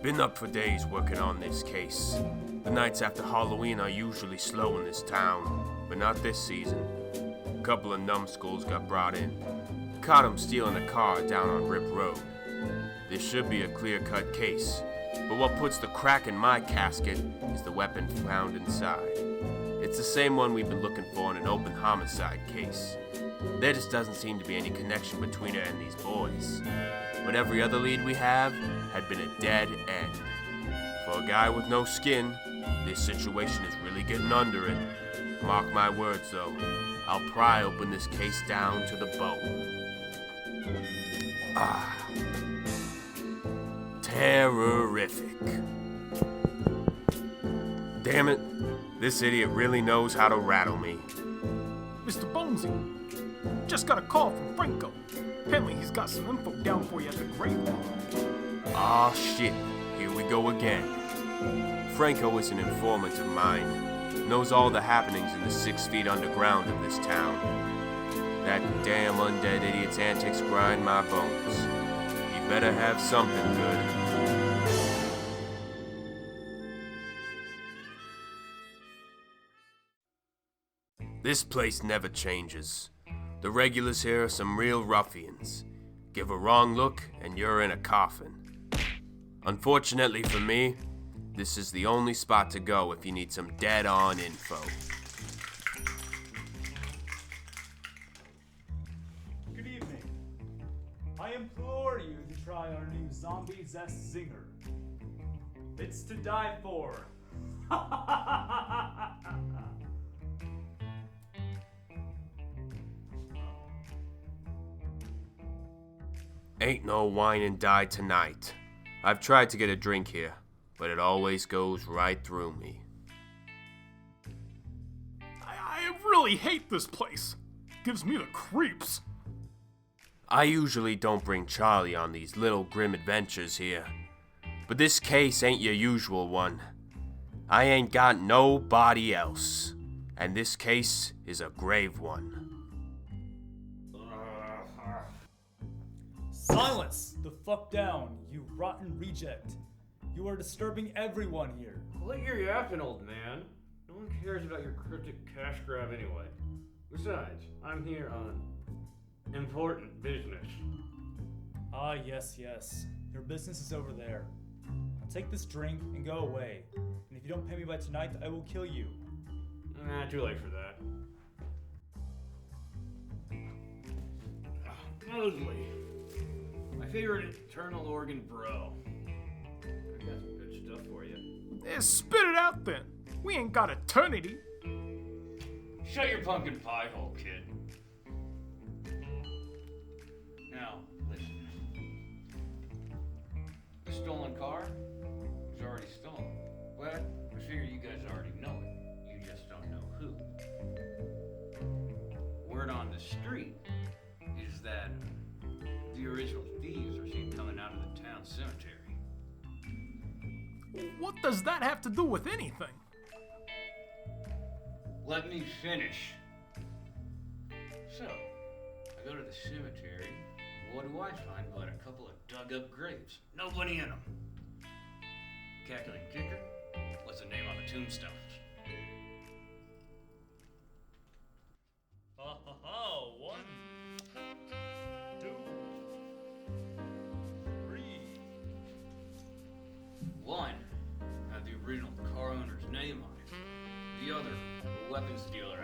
Been up for days working on this case. The nights after Halloween are usually slow in this town, but not this season. A couple of numbskulls got brought in. Caught them stealing a car down on Rip Road. This should be a clear-cut case, but what puts the crack in my casket is the weapon found inside. It's the same one we've been looking for in an open homicide case. There just doesn't seem to be any connection between her and these boys. But every other lead we have had been a dead end. For a guy with no skin, this situation is really getting under it. Mark my words though, I'll pry open this case down to the bone. Terrorific. Damn it, this idiot really knows how to rattle me. Mr. Bonesy, just got a call from Franco. Apparently he's got some info down for you at the grave. Aw shit, here we go again. Franco is an informant of mine. Knows all the happenings in the 6 feet underground of this town. That damn undead idiot's antics grind my bones. He better have something good. This place never changes. The regulars here are some real ruffians. Give a wrong look and you're in a coffin. Unfortunately for me, this is the only spot to go if you need some dead-on info. Good evening. I implore you to try our new Zombie Zest Zinger. It's to die for. Ain't no wine and die tonight. I've tried to get a drink here, but it always goes right through me. I really hate this place. Gives me the creeps. I usually don't bring Charlie on these little grim adventures here, but this case ain't your usual one. I ain't got nobody else, and this case is a grave one. Silence the fuck down, you rotten reject. You are disturbing everyone here. Quit your yapping, old man. No one cares about your cryptic cash grab anyway. Besides, I'm here on important business. Ah, yes. Your business is over there. Now take this drink and go away. And if you don't pay me by tonight, I will kill you. Nah, too late for that. Mosely. My favorite eternal organ bro. I got some good stuff for you. Spit it out then. We ain't got eternity. Shut your pumpkin pie hole, kid. Now, listen. The stolen car was already stolen. But I figure you guys already know it. You just don't know who. Word on the street is that the original thieves are seen coming out of the town cemetery. What does that have to do with anything? Let me finish. So, I go to the cemetery, and what do I find but a couple of dug-up graves? Nobody in them. Calculating kicker, what's the name on the tombstones? One, two, three. One had the original car owner's name on it. The other, a weapons dealer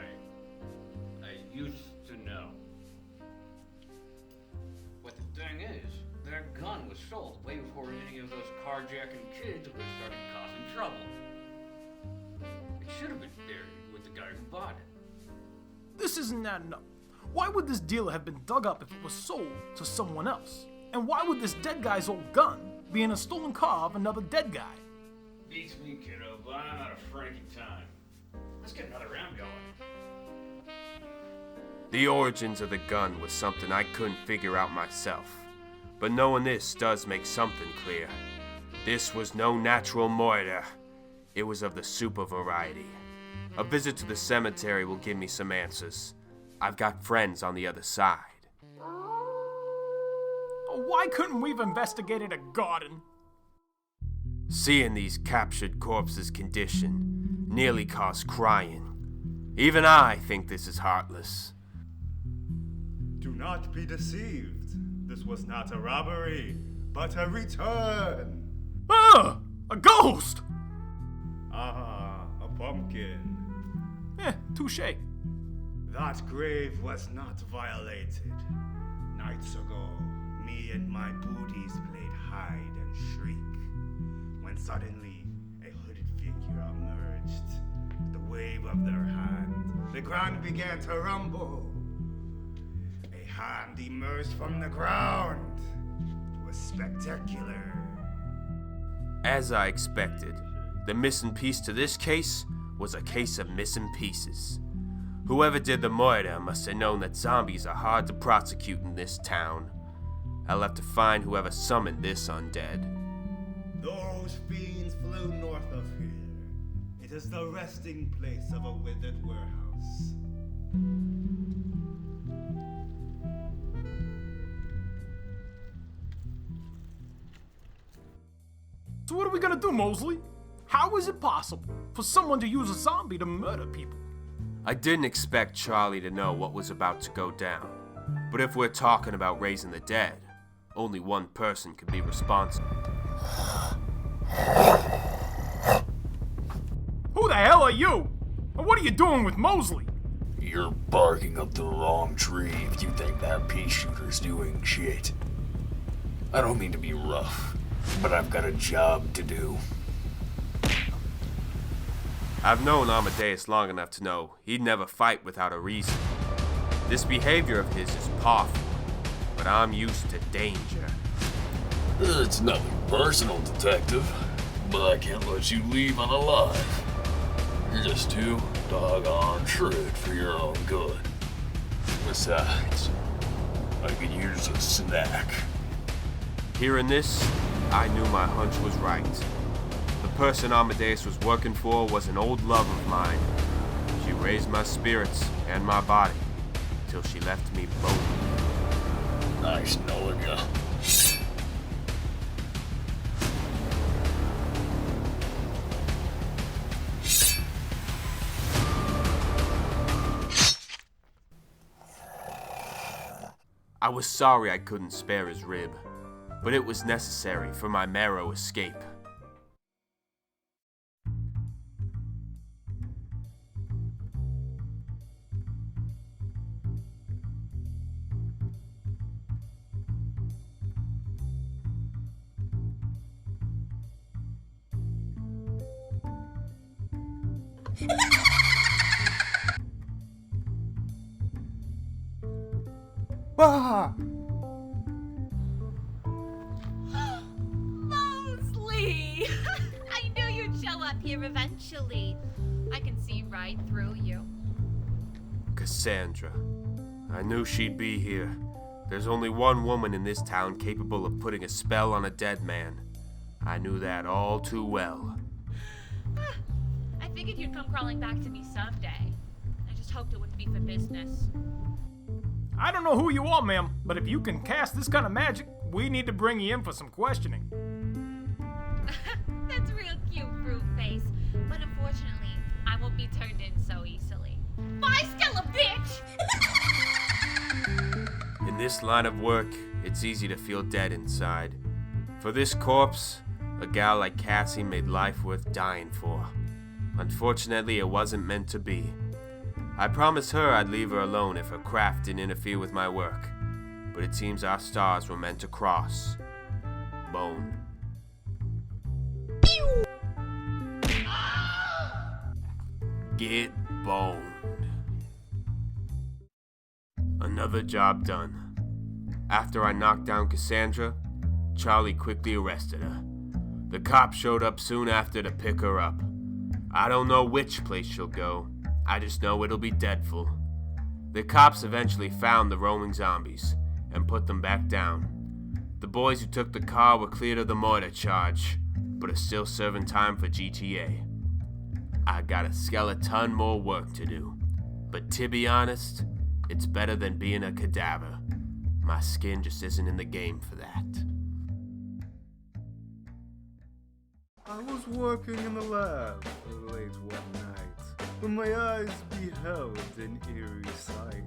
I used to know. What the thing is, their gun was sold way before any of those carjacking kids would have started causing trouble. It should have been buried with the guy who bought it. This isn't adding up. Why would this dealer have been dug up if it was sold to someone else? And why would this dead guy's old gun be in a stolen car of another dead guy? Beats me, kiddo, but I'm out of franking time. Let's get another round going. The origins of the gun was something I couldn't figure out myself. But knowing this does make something clear. This was no natural murder. It was of the super variety. A visit to the cemetery will give me some answers. I've got friends on the other side. Why couldn't we have investigated a garden? Seeing these captured corpses' condition nearly caused crying. Even I think this is heartless. Do not be deceived. This was not a robbery, but a return. Ah! A ghost! Ah, a pumpkin. Touche. That grave was not violated. Nights ago, me and my booties played hide and shriek, when suddenly a hooded figure emerged. With the wave of their hand, the ground began to rumble. A hand emerged from the ground. It was spectacular. As I expected, the missing piece to this case was a case of missing pieces. Whoever did the murder must have known that zombies are hard to prosecute in this town. I'll have to find whoever summoned this undead. Those fiends flew north of here. It is the resting place of a withered warehouse. So what are we gonna do, Mosely? How is it possible for someone to use a zombie to murder people? I didn't expect Charlie to know what was about to go down. But if we're talking about raising the dead, only one person could be responsible. Who the hell are you? And what are you doing with Mosely? You're barking up the wrong tree if you think that pea shooter's doing shit. I don't mean to be rough, but I've got a job to do. I've known Amadeus long enough to know he'd never fight without a reason. This behavior of his is powerful, but I'm used to danger. It's nothing personal, Detective, but I can't let you leave unalive. You're just too doggone shrewd for your own good. Besides, I could use a snack. Hearing this, I knew my hunch was right. The person Amadeus was working for was an old love of mine. She raised my spirits and my body till she left me broken. Nice knowing ya. I was sorry I couldn't spare his rib, but it was necessary for my marrow escape. Mosely! I knew you'd show up here eventually. I can see right through you. Cassandra. I knew she'd be here. There's only one woman in this town capable of putting a spell on a dead man. I knew that all too well. I figured you'd come crawling back to me someday. I just hoped it wouldn't be for business. I don't know who you are, ma'am, but if you can cast this kind of magic, we need to bring you in for some questioning. That's real cute, fruit face. But unfortunately, I won't be turned in so easily. Bye, Stella, bitch! In this line of work, it's easy to feel dead inside. For this corpse, a gal like Cassie made life worth dying for. Unfortunately, it wasn't meant to be. I promised her I'd leave her alone if her craft didn't interfere with my work, but it seems our stars were meant to cross. Bone. Get boned. Another job done. After I knocked down Cassandra, Charlie quickly arrested her. The cops showed up soon after to pick her up. I don't know which place she'll go. I just know it'll be deadful. The cops eventually found the roaming zombies and put them back down. The boys who took the car were cleared of the murder charge, but are still serving time for GTA. I got a skeleton more work to do, but to be honest, it's better than being a cadaver. My skin just isn't in the game for that. I was working in the lab late one night when my eyes beheld an eerie sight.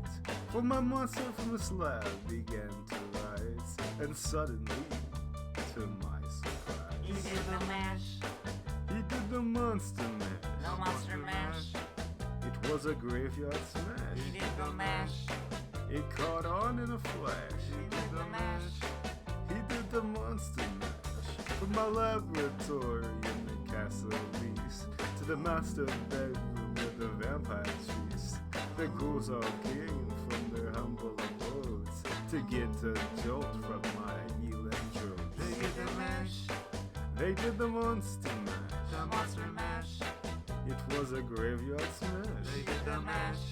For my monster from the slab began to rise, and suddenly, to my surprise, He did the mash, he did the monster mash. the monster mash. It was a graveyard smash. He did the mash, It caught on in a flash. he did the mash. He did the monster mash. From my laboratory in the castle east to the master bedroom with the vampire feast. The ghouls all came from their humble abodes to get a jolt from my electrodes. They did the mash, They did the monster mash. the monster mash. It was a graveyard They smash. did the mash,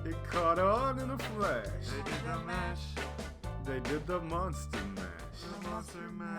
It caught on in a flash. they did the mash, They did the monster mash. the monster mash.